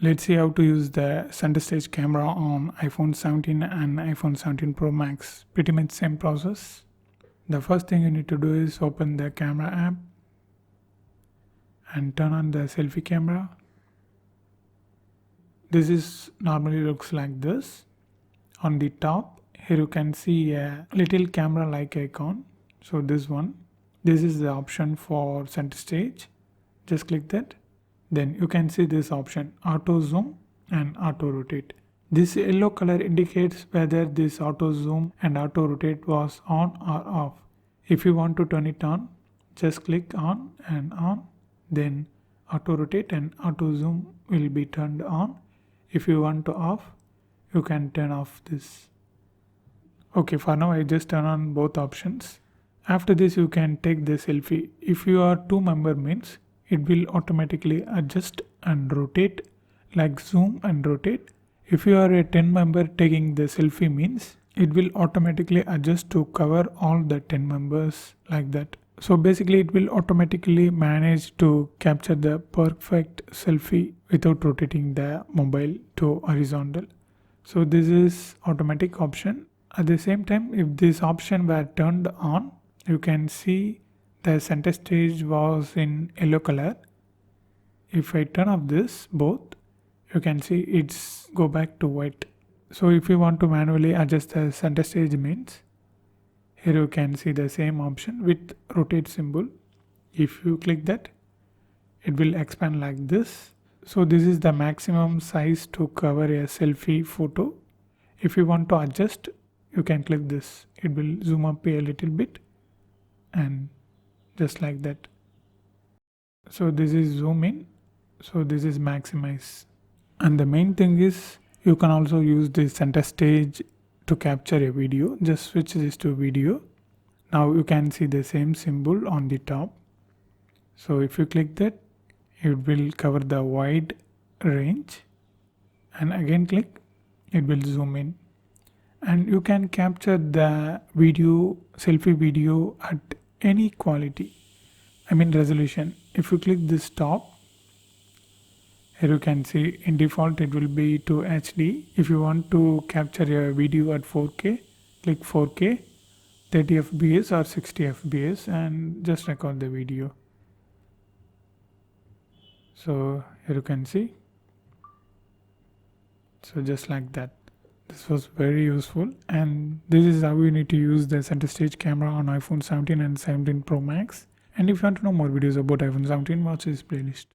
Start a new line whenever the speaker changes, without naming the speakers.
Let's see how to use the center stage camera on iPhone 17 and iPhone 17 Pro Max. Pretty much same process. The first thing you need to do is open the camera app and turn on the selfie camera. This is normally looks like this. On the top here you can see a little camera like icon. So this one. This is the option for center stage. Just click that. Then you can see this option auto zoom and auto rotate. This yellow color indicates whether this auto zoom and auto rotate was on or off. If you want to turn it on, just click on and on. Then auto rotate and auto zoom will be turned on. If you want to off, you can turn off this. Okay, for now I just turn on both options. After this you can take the selfie. If you are 2-member means it will automatically adjust and rotate like zoom and rotate. If you are a 10-member taking the selfie means it will automatically adjust to cover all the 10 members like that. So basically it will automatically manage to capture the perfect selfie without rotating the mobile to horizontal. So this is automatic option. At the same time, if this option were turned on, you can see the center stage was in yellow color. If I turn off this both, you can see it's go back to white. So if you want to manually adjust the center stage means here you can see the same option with rotate symbol. If you click that, it will expand like this. So this is the maximum size to cover a selfie photo. If you want to adjust, you can click this. It will zoom up a little bit and just like that. So this is zoom in. So this is maximize. And the main thing is you can also use the center stage to capture a video. Just switch this to video. Now you can see the same symbol on the top. So if you click that, it will cover the wide range, and again click, it will zoom in. And you can capture the video, selfie video at any quality, resolution. If you click this top, here you can see in default it will be to HD. If you want to capture a video at 4K, click 4K, 30 fps or 60 fps and just record the video. So here you can see. So just like that. This was very useful, and this is how you need to use the center stage camera on iPhone 17 and 17 Pro Max. And if you want to know more videos about iPhone 17, watch this playlist.